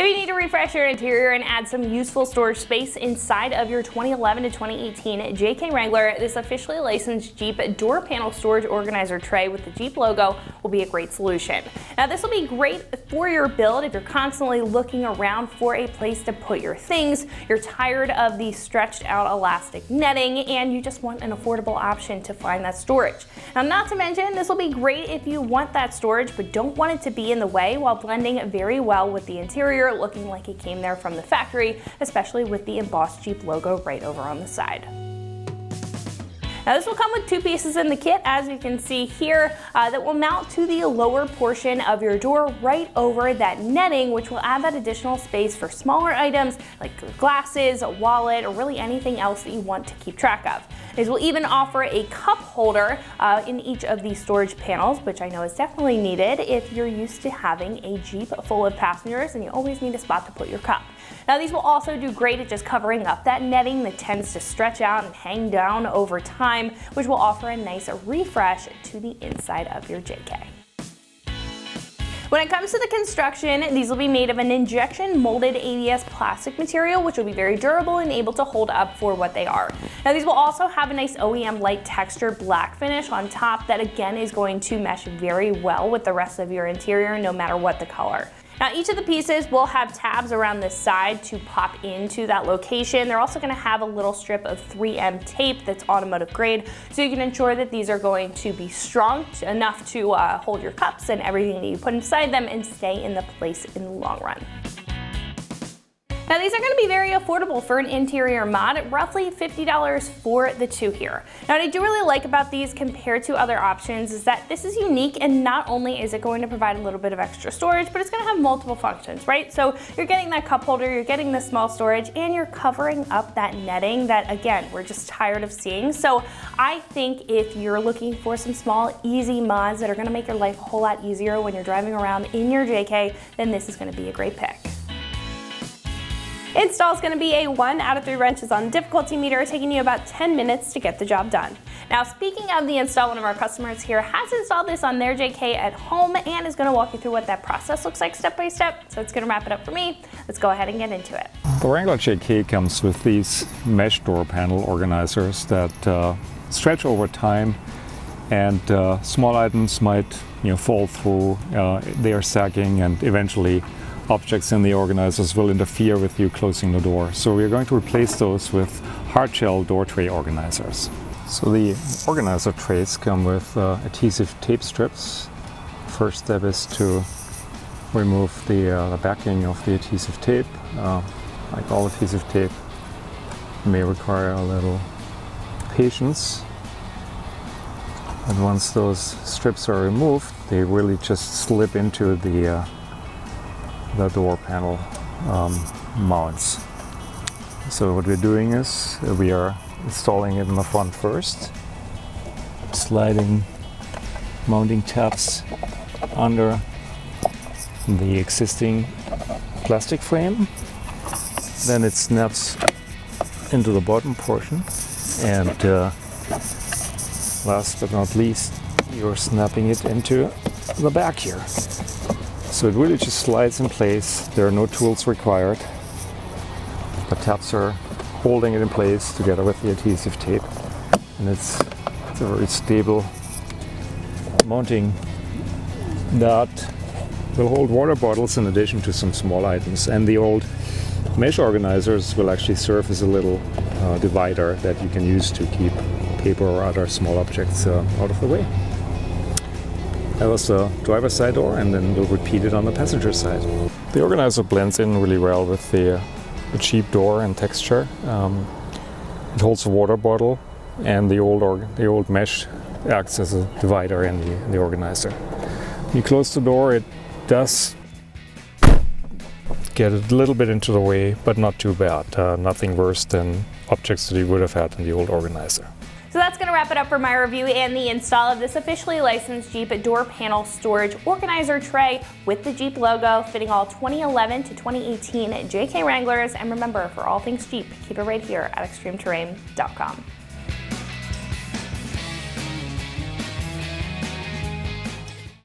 If you need to refresh your interior and add some useful storage space inside of your 2011 to 2018 JK Wrangler, this officially licensed Jeep door panel storage organizer tray with the Jeep logo will be a great solution. Now this will be great for your build if you're constantly looking around for a place to put your things, you're tired of the stretched out elastic netting, and you just want an affordable option to find that storage. Now not to mention, this will be great if you want that storage but don't want it to be in the way, while blending very well with the interior, looking like it came there from the factory, especially with the embossed Jeep logo right over on the side. Now this will come with two pieces in the kit, as you can see here, that will mount to the lower portion of your door right over that netting, which will add that additional space for smaller items like your glasses, a wallet, or really anything else that you want to keep track of. These will even offer a cup holder in each of these storage panels, which I know is definitely needed if you're used to having a Jeep full of passengers and you always need a spot to put your cup. Now these will also do great at just covering up that netting that tends to stretch out and hang down over time, which will offer a nice refresh to the inside of your JK. When it comes to the construction, these will be made of an injection molded ABS plastic material, which will be very durable and able to hold up for what they are. Now these will also have a nice OEM light texture black finish on top that again is going to mesh very well with the rest of your interior no matter what the color. Now each of the pieces will have tabs around the side to pop into that location. They're also going to have a little strip of 3M tape that's automotive grade, so you can ensure that these are going to be strong enough to hold your cups and everything that you put inside them and stay in the place in the long run. Now these are going to be very affordable for an interior mod at roughly $50 for the two here. Now what I do really like about these compared to other options is that this is unique, and not only is it going to provide a little bit of extra storage, but it's going to have multiple functions, right? So you're getting that cup holder, you're getting the small storage, and you're covering up that netting that again, we're just tired of seeing. So I think if you're looking for some small, easy mods that are going to make your life a whole lot easier when you're driving around in your JK, then this is going to be a great pick. Install is going to be a 1 out of 3 wrenches on difficulty meter, taking you about 10 minutes to get the job done. Now speaking of the install, one of our customers here has installed this on their JK at home and is going to walk you through what that process looks like step by step. So it's going to wrap it up for me. Let's go ahead and get into it. The Wrangler JK comes with these mesh door panel organizers that stretch over time, and small items might fall through, they are sagging, and eventually objects in the organizers will interfere with you closing the door. So we are going to replace those with hard shell door tray organizers. So the organizer trays come with adhesive tape strips. First step is to remove the backing of the adhesive tape. Like all adhesive tape, may require a little patience. And once those strips are removed, they really just slip into the door panel mounts. So what we're doing is we are installing it in the front first, sliding mounting tabs under the existing plastic frame. Then it snaps into the bottom portion, and last but not least, you're snapping it into the back here. So it really just slides in place. There are no tools required. The tabs are holding it in place together with the adhesive tape, and it's a very stable mounting that will hold water bottles in addition to some small items. And the old mesh organizers will actually serve as a little divider that you can use to keep paper or other small objects out of the way. That was the driver's side door, and then we'll repeat it on the passenger side. The organizer blends in really well with the Jeep door and texture. It holds a water bottle, and the old mesh acts as a divider in the organizer. When you close the door, it does get a little bit into the way, but not too bad. Nothing worse than objects that you would have had in the old organizer. So that's going to wrap it up for my review and the install of this officially licensed Jeep door panel storage organizer tray with the Jeep logo, fitting all 2011 to 2018 JK Wranglers. And remember, for all things Jeep, keep it right here at extremeterrain.com.